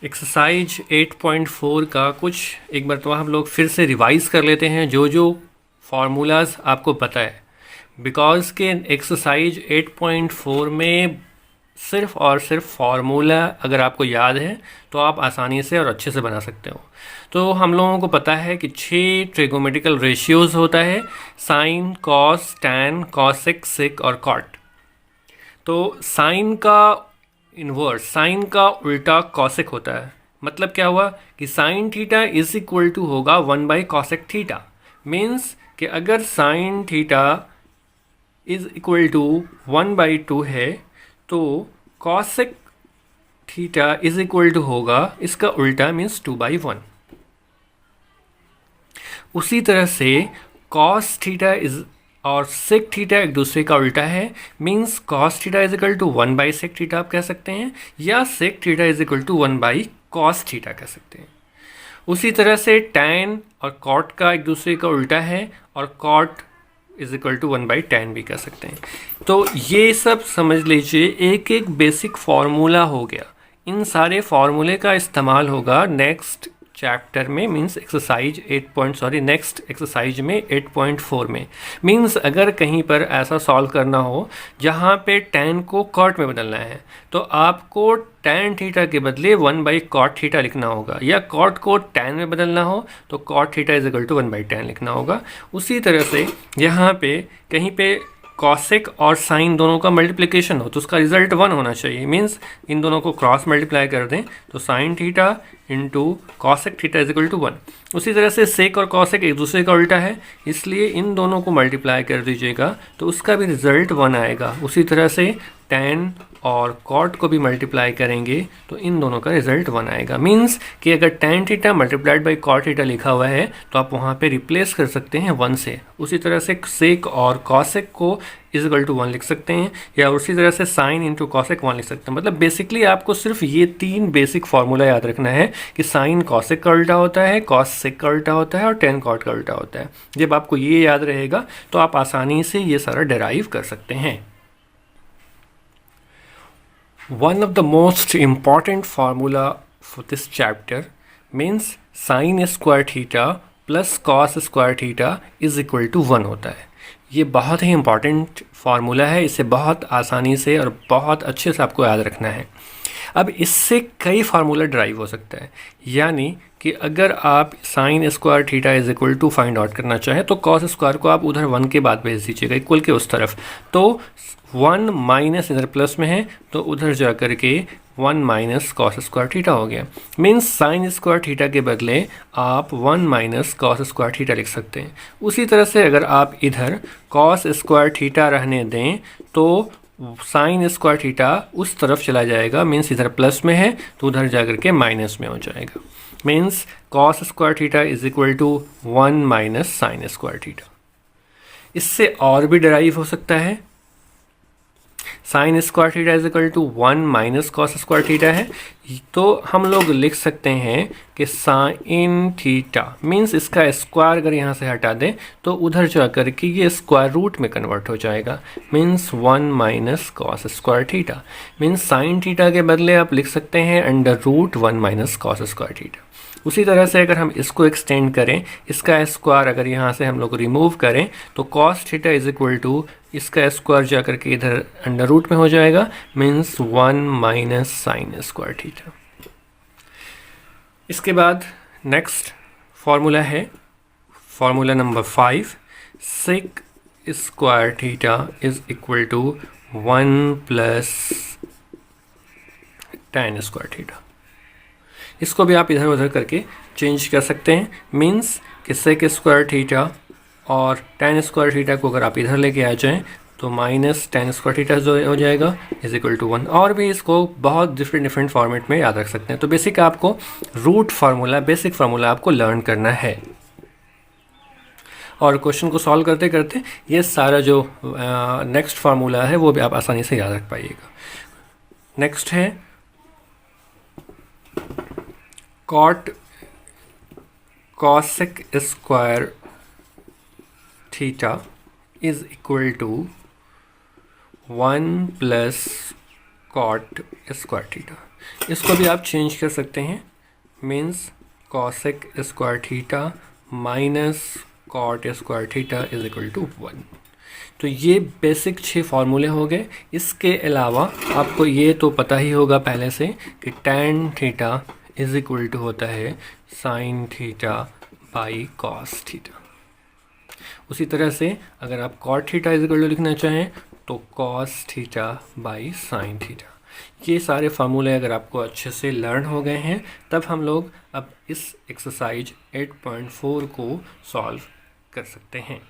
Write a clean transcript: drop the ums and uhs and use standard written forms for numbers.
Exercise 8.4 का कुछ एक मरतबा हम लोग फिर से रिवाइज कर लेते हैं जो जो फार्मूलाज आपको पता है, बिकॉज के एक्सरसाइज 8.4 में सिर्फ और सिर्फ फार्मूला अगर आपको याद है तो आप आसानी से और अच्छे से बना सकते हो। तो हम लोगों को पता है कि 6 ट्रिगोमेट्रिकल रेशियोज होता है, साइन, कॉस, टैन, कॉसेक, सेक और कॉट। तो साइन का इन्वर्स, साइन का उल्टा कॉसेक होता है। मतलब क्या हुआ कि sine theta is equal to होगा 1/कॉसेक थीटा। मीन्स कि अगर sine theta is equal to 1/2 है तो cosec theta is equal to होगा इसका उल्टा, मीन्स 2/1। उसी तरह से कॉस थीटा इज और सेक थीटा एक दूसरे का उल्टा है। Means cos theta is equal to sec theta आप कह सकते हैं, या sec theta is equal to cos theta कह सकते हैं। उसी तरह से टैन और कॉट का एक दूसरे का उल्टा है, और cot is equal to 1/tan भी कह सकते हैं। तो ये सब समझ लीजिए एक एक बेसिक फार्मूला हो गया। इन सारे फार्मूले का इस्तेमाल होगा नेक्स्ट चैप्टर में, मीन्स एक्सरसाइज नेक्स्ट एक्सरसाइज में 8.4 में। मीन्स अगर कहीं पर ऐसा सॉल्व करना हो जहाँ पे tan को कॉट में बदलना है तो आपको tan थीटा के बदले 1/कॉट थीटा लिखना होगा, या कॉट को tan में बदलना हो तो cot theta is equal to 1/tan लिखना होगा। उसी तरह से यहाँ पे कहीं पे कॉसेक और साइन दोनों का मल्टीप्लिकेशन हो तो उसका रिजल्ट 1 होना चाहिए। मीन्स इन दोनों को क्रॉस मल्टीप्लाई कर दें तो sine theta into cosec theta is equal to 1। उसी तरह से सेक और कॉसेक एक दूसरे का उल्टा है, इसलिए इन दोनों को मल्टीप्लाई कर दीजिएगा तो उसका भी रिजल्ट 1 आएगा। उसी तरह से टैन और कॉट को भी मल्टीप्लाई करेंगे तो इन दोनों का रिजल्ट 1 आएगा। मीन्स कि अगर tan theta multiplied by cot theta लिखा हुआ है तो आप वहाँ पे रिप्लेस कर सकते हैं 1 से। उसी तरह से सेक और कॉसेक को इज इक्वल टू 1 लिख सकते हैं, या उसी तरह से साइन इंटू कॉसेक 1 लिख सकते हैं। मतलब बेसिकली आपको सिर्फ ये 3 बेसिक फार्मूला याद रखना है कि साइन कॉसेक का उल्टा होता है, कॉस सेक का उल्टा होता है और टैन कॉट का उल्टा होता है। जब आपको ये याद रहेगा तो आप आसानी से ये सारा डेराइव कर सकते हैं। One of the most important formula for this chapter means sin square theta plus cos square theta is equal to 1 होता है। ये बहुत ही इम्पॉर्टेंट फार्मूला है, इसे बहुत आसानी से और बहुत अच्छे से आपको याद रखना है। अब इससे कई फार्मूला ड्राइव हो सकता है, यानी कि अगर आप sine square theta is equal to find out करना चाहें तो कॉस स्क्वायर को आप उधर 1 के बाद भेज दीजिएगा इक्वल के उस तरफ, तो 1 माइनस इधर प्लस में है तो उधर जा कर के 1 माइनस कॉस स्क्वायर थीटा हो गया। मीन्स साइन स्क्वायर थीटा के बदले आप 1 माइनस कॉस स्क्वायर थीटा लिख सकते हैं। उसी तरह से अगर आप इधर कॉस स्क्वायर थीटा रहने दें तो साइन स्क्वायर थीटा उस तरफ चला जाएगा। मीन्स इधर प्लस में है तो उधर जा कर के माइनस में हो जाएगा। Means cos square theta is equal to 1 minus sine square theta. इससे और भी डेराइव हो सकता है। Sine square theta is equal to 1 minus cos square theta है, तो हम लोग लिख सकते हैं कि साइन थीटा मीन्स इसका स्क्वायर अगर यहाँ से हटा दें तो उधर जा कर के ये स्क्वायर रूट में कन्वर्ट हो जाएगा। Means 1 minus cos square theta. Means sine theta के बदले आप लिख सकते हैं under root 1 minus cos square theta. उसी तरह से अगर हम इसको एक्सटेंड करें, इसका स्क्वायर अगर यहाँ से हम लोग रिमूव करें तो cos theta is equal to इसका स्क्वायर जा करके इधर अंडर रूट में हो जाएगा। Means 1 minus sine square theta. इसके बाद नेक्स्ट फार्मूला है formula number 5, sec square theta is equal to 1 plus tan square theta. इसको भी आप इधर उधर करके चेंज कर सकते हैं। मीन्स कि सेक स्क्वायर थीटा और टैन स्क्वायर थीटा को अगर आप इधर लेके आ जाएं तो माइनस टैन स्क्वायर थीटा जो हो जाएगा इज इक्वल टू 1। और भी इसको बहुत डिफरेंट फॉर्मेट में याद रख सकते हैं। तो बेसिक आपको रूट फार्मूला, बेसिक फार्मूला आपको लर्न करना है, और क्वेश्चन को सॉल्व करते करते ये सारा जो नेक्स्ट फार्मूला है वो भी आप आसानी से याद रख पाइएगा। नेक्स्ट है cot cosec square theta is equal to 1 plus cot square theta. इसको भी आप चेंज कर सकते हैं, means cosec square theta minus cot square theta is equal to 1। तो ये बेसिक 6 फार्मूले हो गए। इसके अलावा आपको ये तो पता ही होगा पहले से कि tan theta is equal to होता है sin theta by cos theta. उसी तरह से अगर आप cot theta is equal to लिखना चाहें तो cos theta by sin theta. ये सारे फार्मूले अगर आपको अच्छे से लर्न हो गए हैं, तब हम लोग अब इस एक्सरसाइज 8.4 को सॉल्व कर सकते हैं।